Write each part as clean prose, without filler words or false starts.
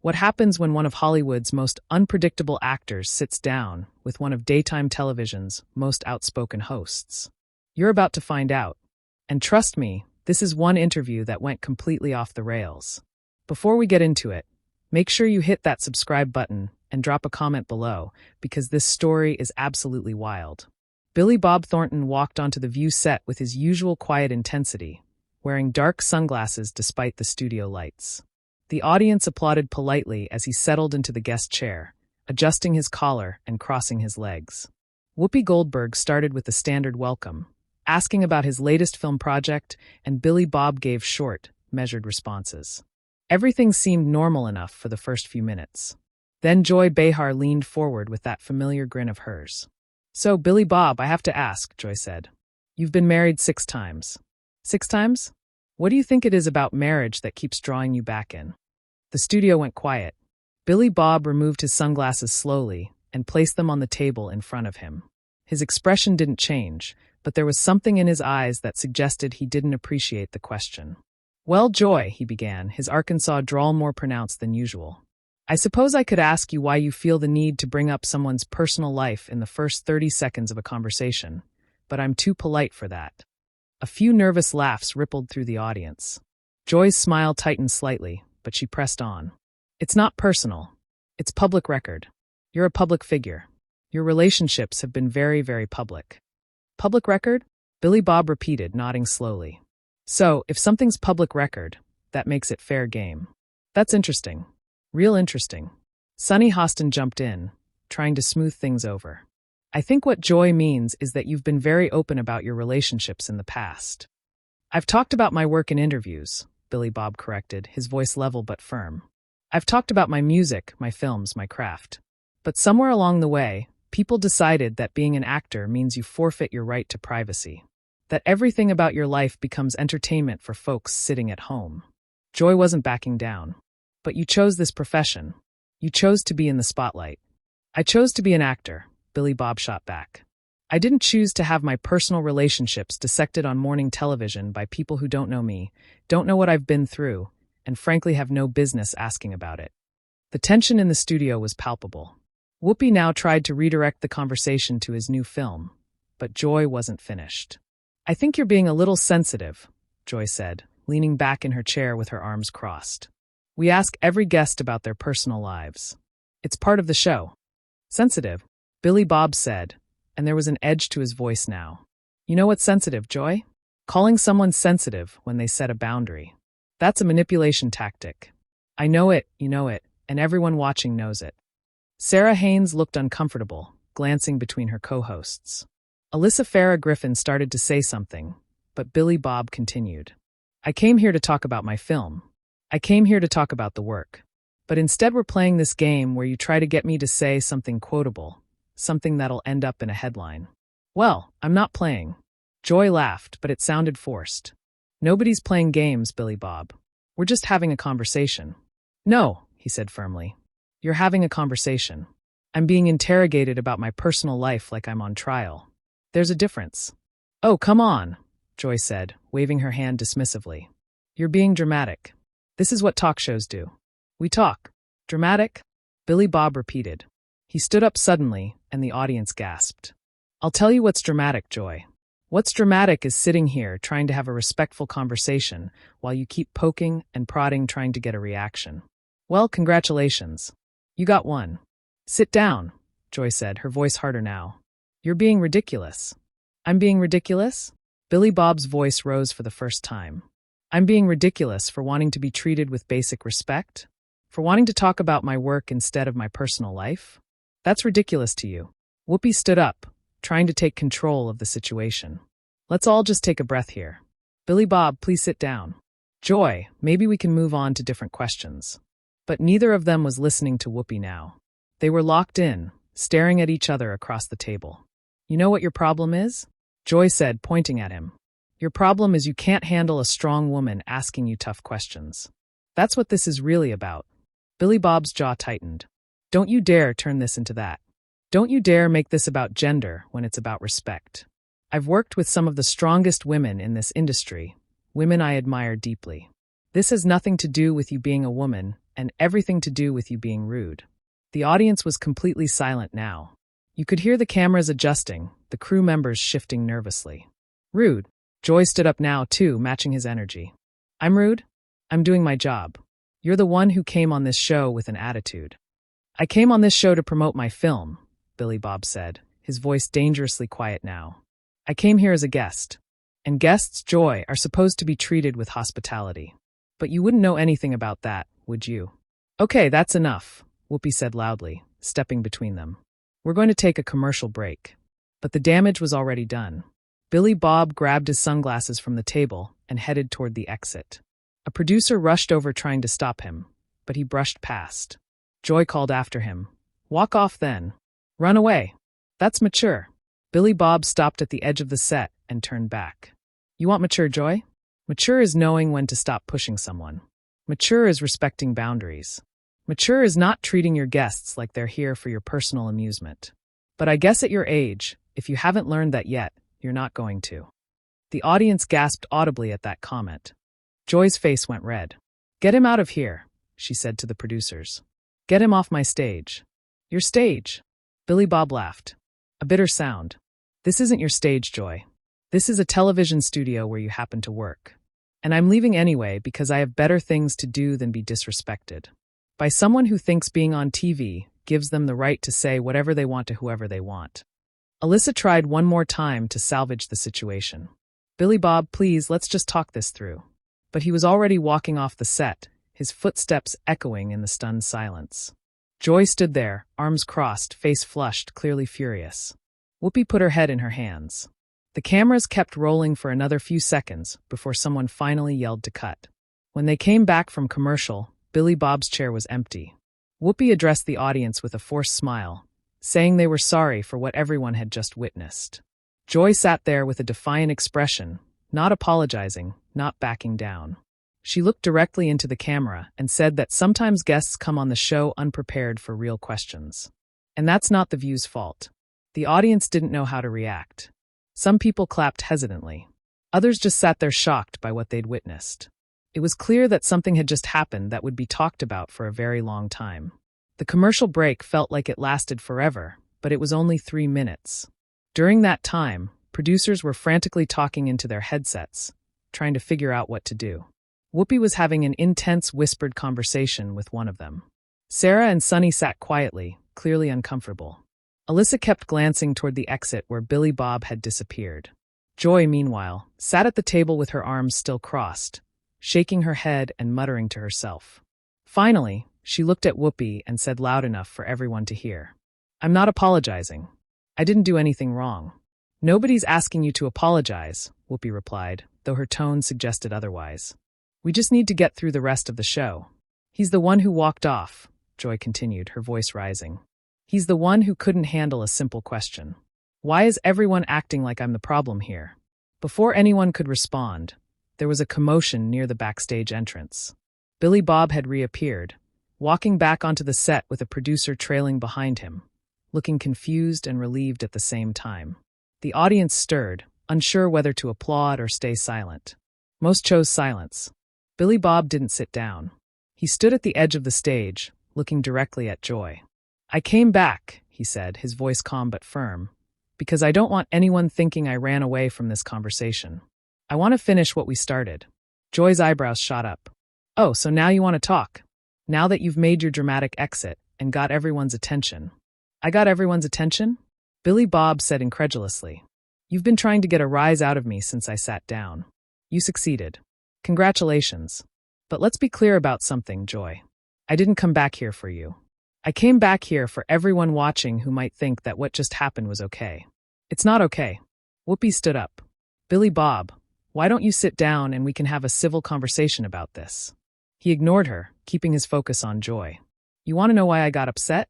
What happens when one of Hollywood's most unpredictable actors sits down with one of daytime television's most outspoken hosts? You're about to find out. And trust me, this is one interview that went completely off the rails. Before we get into it, make sure you hit that subscribe button and drop a comment below, because this story is absolutely wild. Bob Thornton walked onto the View set with his usual quiet intensity, wearing dark sunglasses despite the studio lights. The audience applauded politely as he settled into the guest chair, adjusting his collar and crossing his legs. Whoopi Goldberg started with the standard welcome, asking about his latest film project, and Bob gave short, measured responses. Everything seemed normal enough for the first few minutes. Then Joy Behar leaned forward with that familiar grin of hers. "So, Bob, I have to ask," Joy said. "You've been married 6 times. 6 times? What do you think it is about marriage that keeps drawing you back in?" The studio went quiet. Bob removed his sunglasses slowly and placed them on the table in front of him. His expression didn't change, but there was something in his eyes that suggested he didn't appreciate the question. "Well, Joy," he began, his Arkansas drawl more pronounced than usual. "I suppose I could ask you why you feel the need to bring up someone's personal life in the first 30 seconds of a conversation, but I'm too polite for that." A few nervous laughs rippled through the audience. Joy's smile tightened slightly, but she pressed on. "It's not personal. It's public record. You're a public figure. Your relationships have been very, very public." "Public record?" Bob repeated, nodding slowly. "So, if something's public record, that makes it fair game." "That's interesting. Real interesting." Sonny Hostin jumped in, trying to smooth things over. "I think what Joy means is that you've been very open about your relationships in the past." "I've talked about my work in interviews," Bob corrected, his voice level but firm. "I've talked about my music, my films, my craft. But somewhere along the way, people decided that being an actor means you forfeit your right to privacy. That everything about your life becomes entertainment for folks sitting at home." Joy wasn't backing down. "But you chose this profession. You chose to be in the spotlight." "I chose to be an actor," Bob shot back. "I didn't choose to have my personal relationships dissected on morning television by people who don't know me, don't know what I've been through, and frankly have no business asking about it." The tension in the studio was palpable. Whoopi now tried to redirect the conversation to his new film, but Joy wasn't finished. "I think you're being a little sensitive," Joy said, leaning back in her chair with her arms crossed. "We ask every guest about their personal lives. It's part of the show." "Sensitive?" Bob said, and there was an edge to his voice now. "You know what's sensitive, Joy? Calling someone sensitive when they set a boundary. That's a manipulation tactic. I know it, you know it, and everyone watching knows it." Sarah Haynes looked uncomfortable, glancing between her co-hosts. Alyssa Farah Griffin started to say something, but Bob continued. "I came here to talk about my film. I came here to talk about the work. But instead we're playing this game where you try to get me to say something quotable, something that'll end up in a headline." "Well, I'm not playing." Joy laughed, but it sounded forced. "Nobody's playing games, Bob. We're just having a conversation." "No," he said firmly. "You're having a conversation. I'm being interrogated about my personal life like I'm on trial. There's a difference." "Oh, come on," Joy said, waving her hand dismissively. "You're being dramatic. This is what talk shows do. We talk. Dramatic?" Bob repeated. He stood up suddenly, and the audience gasped. "I'll tell you what's dramatic, Joy. What's dramatic is sitting here trying to have a respectful conversation while you keep poking and prodding trying to get a reaction. Well, congratulations. You got one." "Sit down," Joy said, her voice harder now. "You're being ridiculous." "I'm being ridiculous?" Bob's voice rose for the first time. "I'm being ridiculous for wanting to be treated with basic respect? For wanting to talk about my work instead of my personal life? That's ridiculous to you." Whoopi stood up, trying to take control of the situation. "Let's all just take a breath here. Bob, please sit down. Joy, maybe we can move on to different questions." But neither of them was listening to Whoopi now. They were locked in, staring at each other across the table. "You know what your problem is?" Joy said, pointing at him. "Your problem is you can't handle a strong woman asking you tough questions. That's what this is really about." Bob's jaw tightened. "Don't you dare turn this into that. Don't you dare make this about gender when it's about respect. I've worked with some of the strongest women in this industry, women I admire deeply. This has nothing to do with you being a woman, and everything to do with you being rude." The audience was completely silent now. You could hear the cameras adjusting, the crew members shifting nervously. "Rude." Joy stood up now, too, matching his energy. "I'm rude? I'm doing my job. You're the one who came on this show with an attitude." "I came on this show to promote my film," Billy Bob said, his voice dangerously quiet now. "I came here as a guest. And guests, Joy, are supposed to be treated with hospitality. But you wouldn't know anything about that, would you?" "Okay, that's enough," Whoopi said loudly, stepping between them. "We're going to take a commercial break." But the damage was already done. Billy Bob grabbed his sunglasses from the table and headed toward the exit. A producer rushed over trying to stop him, but he brushed past. Joy called after him. "Walk off then. Run away. That's mature." Billy Bob stopped at the edge of the set and turned back. "You want mature, Joy?" "Mature is knowing when to stop pushing someone. Mature is respecting boundaries. Mature is not treating your guests like they're here for your personal amusement. But I guess at your age, if you haven't learned that yet, you're not going to." The audience gasped audibly at that comment. Joy's face went red. "Get him out of here," she said to the producers. "Get him off my stage." "Your stage?" Billy Bob laughed. A bitter sound. "This isn't your stage, Joy. This is a television studio where you happen to work. And I'm leaving anyway because I have better things to do than be disrespected by someone who thinks being on TV gives them the right to say whatever they want to whoever they want." Alyssa tried one more time to salvage the situation. "Billy Bob, please, let's just talk this through." But he was already walking off the set, his footsteps echoing in the stunned silence. Joy stood there, arms crossed, face flushed, clearly furious. Whoopi put her head in her hands. The cameras kept rolling for another few seconds before someone finally yelled to cut. When they came back from commercial, Billy Bob's chair was empty. Whoopi addressed the audience with a forced smile, saying they were sorry for what everyone had just witnessed. Joy sat there with a defiant expression, not apologizing, not backing down. She looked directly into the camera and said that sometimes guests come on the show unprepared for real questions. And that's not the View's fault. The audience didn't know how to react. Some people clapped hesitantly. Others just sat there shocked by what they'd witnessed. It was clear that something had just happened that would be talked about for a very long time. The commercial break felt like it lasted forever, but it was only 3 minutes. During that time, producers were frantically talking into their headsets, trying to figure out what to do. Whoopi was having an intense whispered conversation with one of them. Sarah and Sunny sat quietly, clearly uncomfortable. Alyssa kept glancing toward the exit where Billy Bob had disappeared. Joy, meanwhile, sat at the table with her arms still crossed, shaking her head and muttering to herself. Finally, she looked at Whoopi and said loud enough for everyone to hear. "I'm not apologizing. I didn't do anything wrong." "Nobody's asking you to apologize," Whoopi replied, though her tone suggested otherwise. "We just need to get through the rest of the show." "He's the one who walked off," Joy continued, her voice rising. "He's the one who couldn't handle a simple question. Why is everyone acting like I'm the problem here?" Before anyone could respond, there was a commotion near the backstage entrance. Billy Bob had reappeared, walking back onto the set with a producer trailing behind him, looking confused and relieved at the same time. The audience stirred, unsure whether to applaud or stay silent. Most chose silence. Billy Bob didn't sit down. He stood at the edge of the stage, looking directly at Joy. "I came back," he said, his voice calm but firm, "because I don't want anyone thinking I ran away from this conversation. I want to finish what we started." Joy's eyebrows shot up. "Oh, so now you want to talk? Now that you've made your dramatic exit and got everyone's attention." "I got everyone's attention?" Billy Bob said incredulously. "You've been trying to get a rise out of me since I sat down. You succeeded. Congratulations. But let's be clear about something, Joy. I didn't come back here for you. I came back here for everyone watching who might think that what just happened was okay. It's not okay." Whoopi stood up. "Billy Bob, why don't you sit down and we can have a civil conversation about this?" He ignored her, keeping his focus on Joy. "You want to know why I got upset?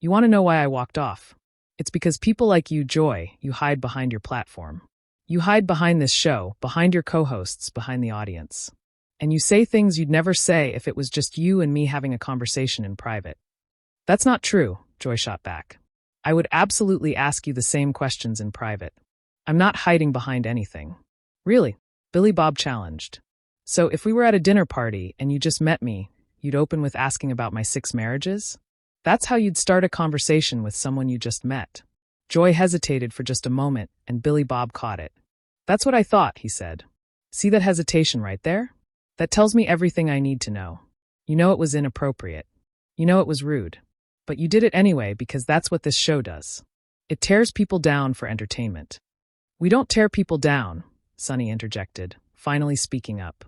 You want to know why I walked off? It's because people like you, Joy, you hide behind your platform. You hide behind this show, behind your co-hosts, behind the audience. And you say things you'd never say if it was just you and me having a conversation in private." "That's not true," Joy shot back. "I would absolutely ask you the same questions in private. I'm not hiding behind anything." "Really?" Billy Bob challenged. "So if we were at a dinner party and you just met me, You'd open with asking about my 6 marriages? That's how you'd start a conversation with someone you just met. Joy hesitated for just a moment, and Billy Bob caught it. That's what I thought, he said. See that hesitation right there? That tells me everything I need to know. You know it was inappropriate. You know it was rude. But you did it anyway because that's what this show does. It tears people down for entertainment. We don't tear people down, Sonny interjected, finally speaking up.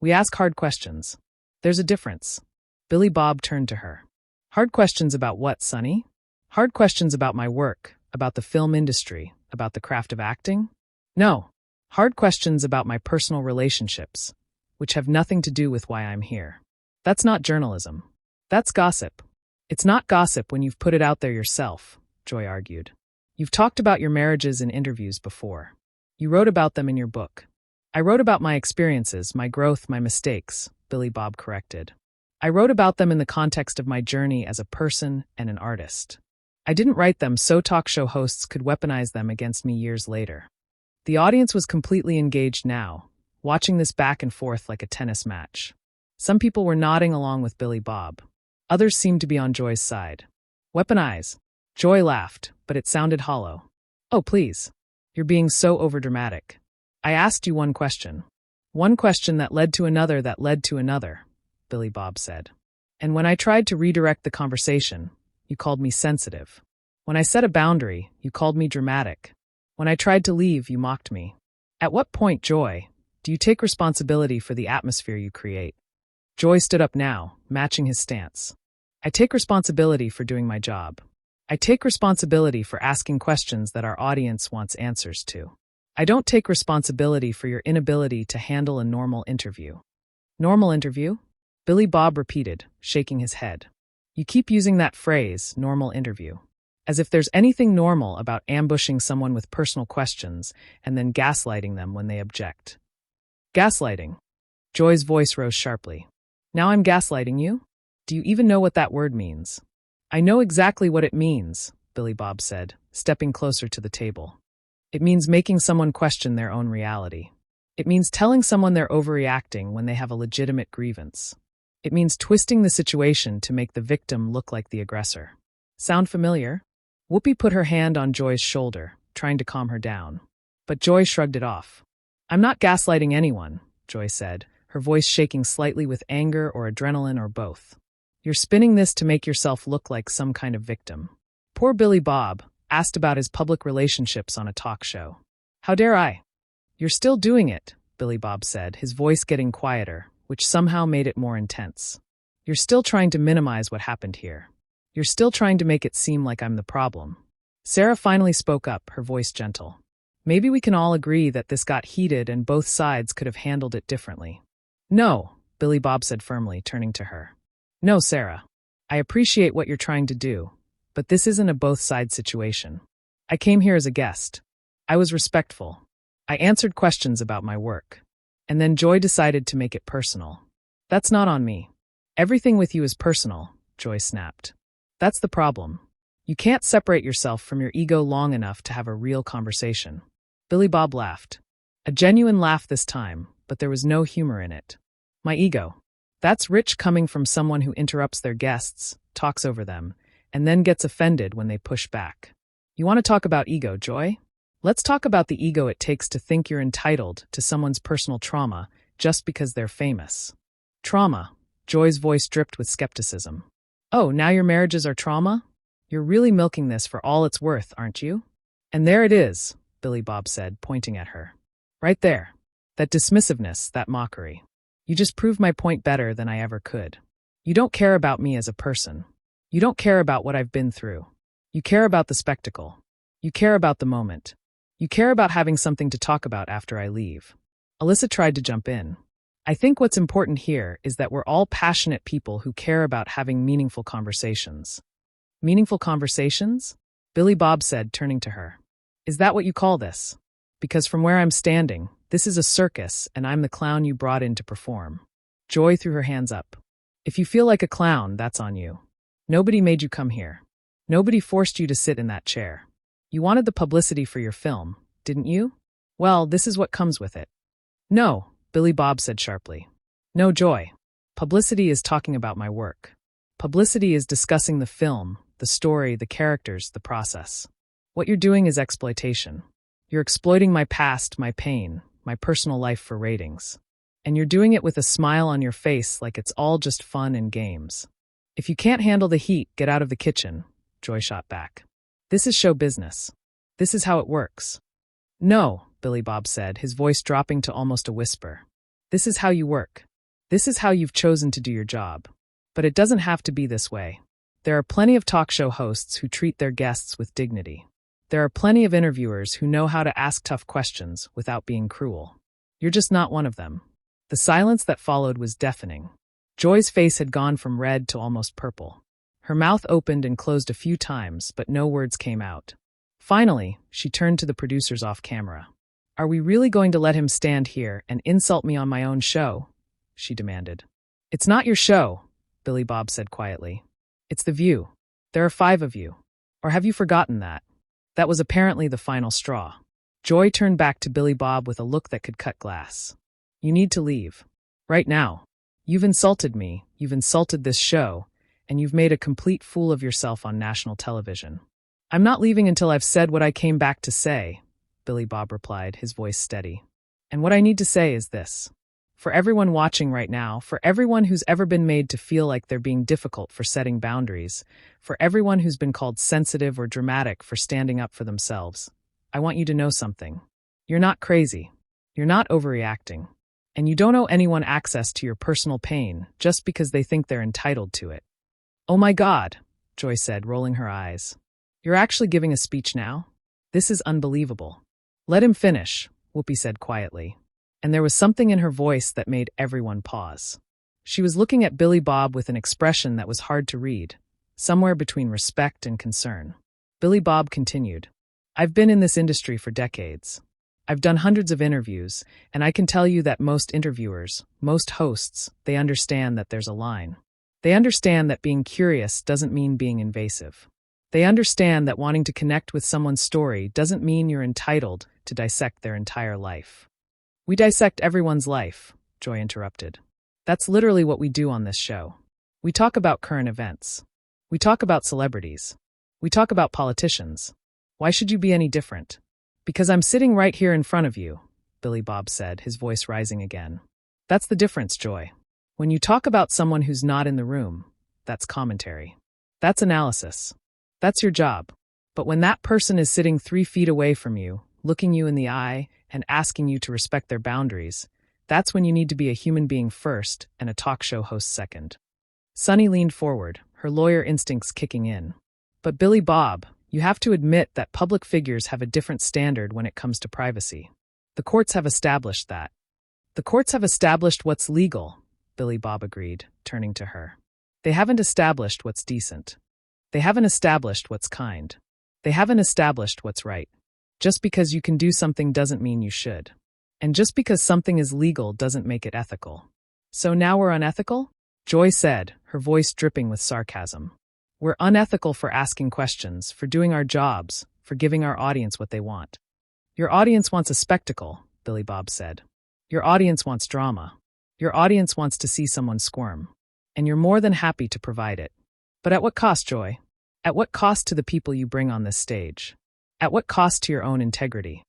We ask hard questions. There's a difference. Billy Bob turned to her. Hard questions about what, Sonny? Hard questions about my work, about the film industry, about the craft of acting? No. Hard questions about my personal relationships, which have nothing to do with why I'm here. That's not journalism. That's gossip. It's not gossip when you've put it out there yourself, Joy argued. You've talked about your marriages in interviews before. You wrote about them in your book. I wrote about my experiences, my growth, my mistakes, Billy Bob corrected. I wrote about them in the context of my journey as a person and an artist. I didn't write them so talk show hosts could weaponize them against me years later. The audience was completely engaged now, watching this back and forth like a tennis match. Some people were nodding along with Billy Bob. Others seemed to be on Joy's side. Weaponize. Joy laughed, but it sounded hollow. Oh, please. You're being so overdramatic. I asked you one question. One question that led to another that led to another, Billy Bob said. And when I tried to redirect the conversation, you called me sensitive. When I set a boundary, you called me dramatic. When I tried to leave, you mocked me. At what point, Joy, do you take responsibility for the atmosphere you create? Joy stood up now, matching his stance. I take responsibility for doing my job. I take responsibility for asking questions that our audience wants answers to. I don't take responsibility for your inability to handle a normal interview. Normal interview? Billy Bob repeated, shaking his head. You keep using that phrase, normal interview, as if there's anything normal about ambushing someone with personal questions and then gaslighting them when they object. Gaslighting. Joy's voice rose sharply. Now I'm gaslighting you? Do you even know what that word means? I know exactly what it means, Billy Bob said, stepping closer to the table. It means making someone question their own reality. It means telling someone they're overreacting when they have a legitimate grievance. It means twisting the situation to make the victim look like the aggressor. Sound familiar? Whoopi put her hand on Joy's shoulder, trying to calm her down. But Joy shrugged it off. I'm not gaslighting anyone, Joy said, her voice shaking slightly with anger or adrenaline or both. You're spinning this to make yourself look like some kind of victim. Poor Billy Bob asked about his public relationships on a talk show. How dare I? You're still doing it, Billy Bob said, his voice getting quieter, which somehow made it more intense. You're still trying to minimize what happened here. You're still trying to make it seem like I'm the problem. Sarah finally spoke up, her voice gentle. Maybe we can all agree that this got heated and both sides could have handled it differently. No, Billy Bob said firmly, turning to her. No, Sarah. I appreciate what you're trying to do, but this isn't a both-sides situation. I came here as a guest. I was respectful. I answered questions about my work. And then Joy decided to make it personal. That's not on me. Everything with you is personal, Joy snapped. That's the problem. You can't separate yourself from your ego long enough to have a real conversation. Billy Bob laughed. A genuine laugh this time, but there was no humor in it. My ego. That's rich coming from someone who interrupts their guests, talks over them, and then gets offended when they push back. You want to talk about ego, Joy? Let's talk about the ego it takes to think you're entitled to someone's personal trauma just because they're famous. Trauma. Joy's voice dripped with skepticism. Oh, now your marriages are trauma? You're really milking this for all it's worth, aren't you? And there it is, Billy Bob said, pointing at her. Right there. That dismissiveness, that mockery. You just proved my point better than I ever could. You don't care about me as a person. You don't care about what I've been through. You care about the spectacle. You care about the moment. You care about having something to talk about after I leave. Alyssa tried to jump in. I think what's important here is that we're all passionate people who care about having meaningful conversations. Meaningful conversations? Billy Bob said, turning to her. Is that what you call this? Because from where I'm standing, this is a circus, and I'm the clown you brought in to perform. Joy threw her hands up. If you feel like a clown, that's on you. Nobody made you come here. Nobody forced you to sit in that chair. You wanted the publicity for your film, didn't you? Well, this is what comes with it. No, Billy Bob said sharply. No, Joy. Publicity is talking about my work. Publicity is discussing the film, the story, the characters, the process. What you're doing is exploitation. You're exploiting my past, my pain, my personal life for ratings. And you're doing it with a smile on your face like it's all just fun and games. If you can't handle the heat, get out of the kitchen, Joy shot back. This is show business. This is how it works. No, Billy Bob said, his voice dropping to almost a whisper. This is how you work. This is how you've chosen to do your job. But it doesn't have to be this way. There are plenty of talk show hosts who treat their guests with dignity. There are plenty of interviewers who know how to ask tough questions without being cruel. You're just not one of them. The silence that followed was deafening. Joy's face had gone from red to almost purple. Her mouth opened and closed a few times, but no words came out. Finally, she turned to the producers off camera. Are we really going to let him stand here and insult me on my own show? She demanded. It's not your show, Billy Bob said quietly. It's The View. There are 5 of you. Or have you forgotten that? That was apparently the final straw. Joy turned back to Billy Bob with a look that could cut glass. You need to leave. Right now. You've insulted me, you've insulted this show, and you've made a complete fool of yourself on national television. I'm not leaving until I've said what I came back to say, Billy Bob replied, his voice steady. And what I need to say is this. For everyone watching right now, for everyone who's ever been made to feel like they're being difficult for setting boundaries, for everyone who's been called sensitive or dramatic for standing up for themselves, I want you to know something. You're not crazy. You're not overreacting. And you don't owe anyone access to your personal pain just because they think they're entitled to it. Oh my God, Joy said, rolling her eyes. You're actually giving a speech now? This is unbelievable. Let him finish, Whoopi said quietly. And there was something in her voice that made everyone pause. She was looking at Billy Bob with an expression that was hard to read, somewhere between respect and concern. Billy Bob continued. I've been in this industry for decades. I've done hundreds of interviews, and I can tell you that most interviewers, most hosts, they understand that there's a line. They understand that being curious doesn't mean being invasive. They understand that wanting to connect with someone's story doesn't mean you're entitled to dissect their entire life. We dissect everyone's life, Joy interrupted. That's literally what we do on this show. We talk about current events. We talk about celebrities. We talk about politicians. Why should you be any different? Because I'm sitting right here in front of you, Billy Bob said, his voice rising again. That's the difference, Joy. When you talk about someone who's not in the room, that's commentary. That's analysis. That's your job. But when that person is sitting 3 feet away from you, looking you in the eye and asking you to respect their boundaries, that's when you need to be a human being first and a talk show host second. Sunny leaned forward, her lawyer instincts kicking in. But Billy Bob, you have to admit that public figures have a different standard when it comes to privacy. The courts have established that. The courts have established what's legal, Billy Bob agreed, turning to her. They haven't established what's decent. They haven't established what's kind. They haven't established what's right. Just because you can do something doesn't mean you should. And just because something is legal doesn't make it ethical. So now we're unethical? Joy said, her voice dripping with sarcasm. We're unethical for asking questions, for doing our jobs, for giving our audience what they want. Your audience wants a spectacle, Billy Bob said. Your audience wants drama. Your audience wants to see someone squirm. And you're more than happy to provide it. But at what cost, Joy? At what cost to the people you bring on this stage? At what cost to your own integrity?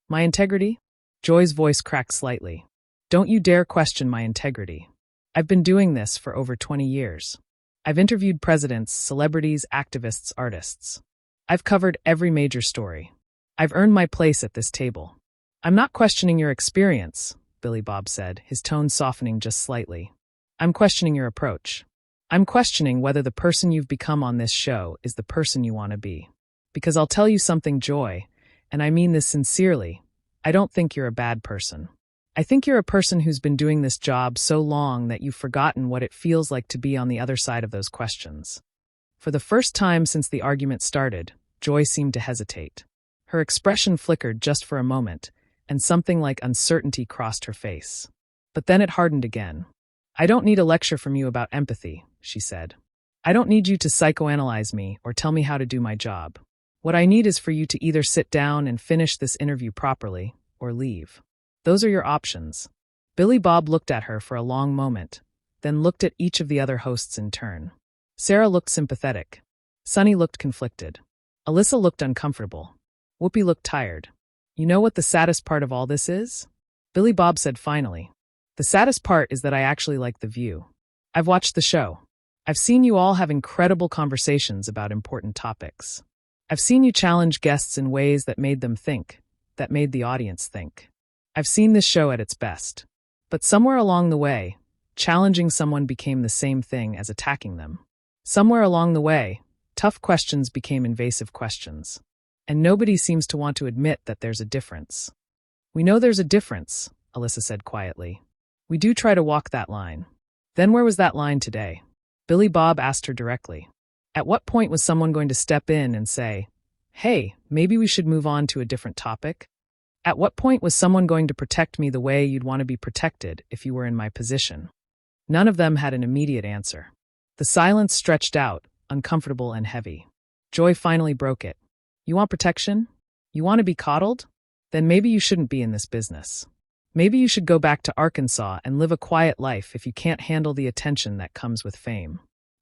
My integrity? Joy's voice cracked slightly. Don't you dare question my integrity. I've been doing this for over 20 years. I've interviewed presidents, celebrities, activists, artists. I've covered every major story. I've earned my place at this table. I'm not questioning your experience, Billy Bob said, his tone softening just slightly. I'm questioning your approach. I'm questioning whether the person you've become on this show is the person you want to be. Because I'll tell you something, Joy, and I mean this sincerely, I don't think you're a bad person. I think you're a person who's been doing this job so long that you've forgotten what it feels like to be on the other side of those questions. For the first time since the argument started, Joy seemed to hesitate. Her expression flickered just for a moment, and something like uncertainty crossed her face. But then it hardened again. I don't need a lecture from you about empathy, she said. I don't need you to psychoanalyze me or tell me how to do my job. What I need is for you to either sit down and finish this interview properly, or leave. Those are your options. Billy Bob looked at her for a long moment, then looked at each of the other hosts in turn. Sarah looked sympathetic. Sunny looked conflicted. Alyssa looked uncomfortable. Whoopi looked tired. You know what the saddest part of all this is? Billy Bob said finally. The saddest part is that I actually like The View. I've watched the show. I've seen you all have incredible conversations about important topics. I've seen you challenge guests in ways that made them think, that made the audience think. I've seen this show at its best. But somewhere along the way, challenging someone became the same thing as attacking them. Somewhere along the way, tough questions became invasive questions. And nobody seems to want to admit that there's a difference. We know there's a difference, Alyssa said quietly. We do try to walk that line. Then where was that line today? Billy Bob asked her directly. At what point was someone going to step in and say, hey, maybe we should move on to a different topic? At what point was someone going to protect me the way you'd want to be protected if you were in my position? None of them had an immediate answer. The silence stretched out, uncomfortable and heavy. Joy finally broke it. You want protection? You want to be coddled? Then maybe you shouldn't be in this business. Maybe you should go back to Arkansas and live a quiet life if you can't handle the attention that comes with fame.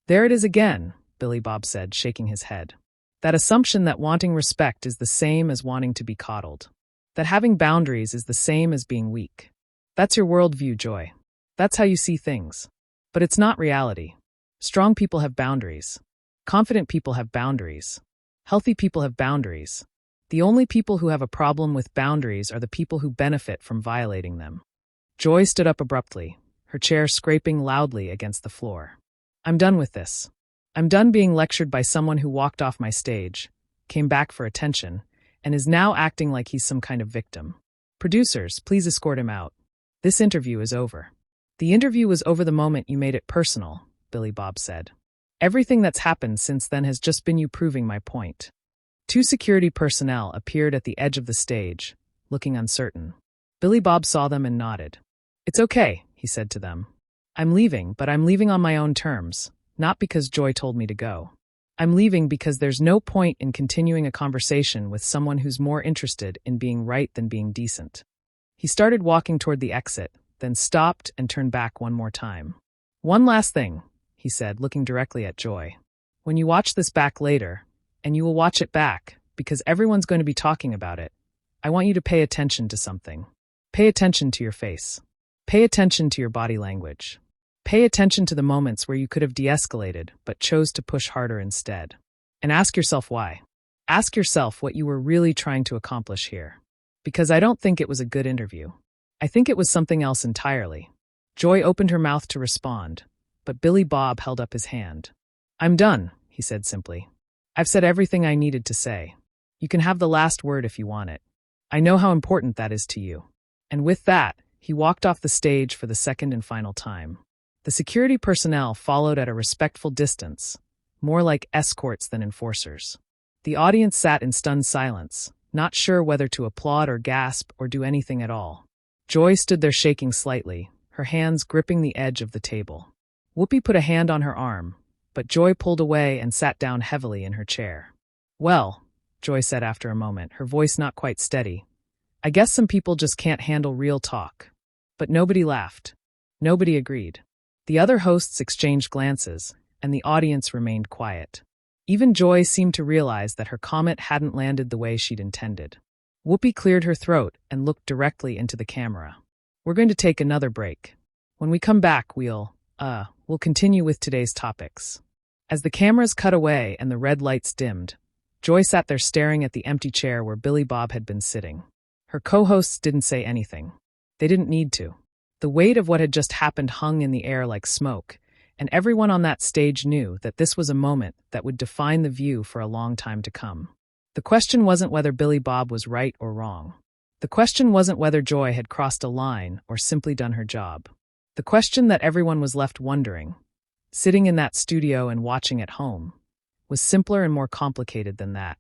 There it is again, Billy Bob said, shaking his head. That assumption that wanting respect is the same as wanting to be coddled. That having boundaries is the same as being weak. That's your worldview, Joy. That's how you see things. But it's not reality. Strong people have boundaries. Confident people have boundaries. Healthy people have boundaries. The only people who have a problem with boundaries are the people who benefit from violating them. Joy stood up abruptly, her chair scraping loudly against the floor. I'm done with this. I'm done being lectured by someone who walked off my stage, came back for attention, and is now acting like he's some kind of victim. Producers, please escort him out. This interview is over. The interview was over the moment you made it personal, Billy Bob said. Everything that's happened since then has just been you proving my point. 2 security personnel appeared at the edge of the stage, looking uncertain. Billy Bob saw them and nodded. It's okay, he said to them. I'm leaving, but I'm leaving on my own terms, not because Joy told me to go. I'm leaving because there's no point in continuing a conversation with someone who's more interested in being right than being decent. He started walking toward the exit, then stopped and turned back one more time. One last thing, he said, looking directly at Joy. When you watch this back later, and you will watch it back, because everyone's going to be talking about it, I want you to pay attention to something. Pay attention to your face. Pay attention to your body language. Pay attention to the moments where you could have de-escalated, but chose to push harder instead. And ask yourself why. Ask yourself what you were really trying to accomplish here. Because I don't think it was a good interview. I think it was something else entirely. Joy opened her mouth to respond, but Billy Bob held up his hand. I'm done, he said simply. I've said everything I needed to say. You can have the last word if you want it. I know how important that is to you. And with that, he walked off the stage for the second and final time. The security personnel followed at a respectful distance, more like escorts than enforcers. The audience sat in stunned silence, not sure whether to applaud or gasp or do anything at all. Joy stood there shaking slightly, her hands gripping the edge of the table. Whoopi put a hand on her arm, but Joy pulled away and sat down heavily in her chair. Well, Joy said after a moment, her voice not quite steady, I guess some people just can't handle real talk. But nobody laughed. Nobody agreed. The other hosts exchanged glances, and the audience remained quiet. Even Joy seemed to realize that her comment hadn't landed the way she'd intended. Whoopi cleared her throat and looked directly into the camera. We're going to take another break. When we come back, we'll continue with today's topics. As the cameras cut away and the red lights dimmed, Joy sat there staring at the empty chair where Billy Bob had been sitting. Her co-hosts didn't say anything. They didn't need to. The weight of what had just happened hung in the air like smoke, and everyone on that stage knew that this was a moment that would define The View for a long time to come. The question wasn't whether Billy Bob was right or wrong. The question wasn't whether Joy had crossed a line or simply done her job. The question that everyone was left wondering, sitting in that studio and watching at home, was simpler and more complicated than that.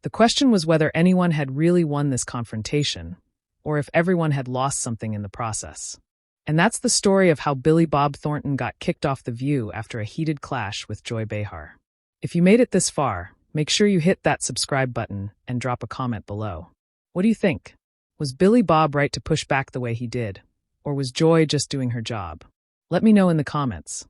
The question was whether anyone had really won this confrontation, or if everyone had lost something in the process. And that's the story of how Billy Bob Thornton got kicked off The View after a heated clash with Joy Behar. If you made it this far, make sure you hit that subscribe button and drop a comment below. What do you think? Was Billy Bob right to push back the way he did? Or was Joy just doing her job? Let me know in the comments.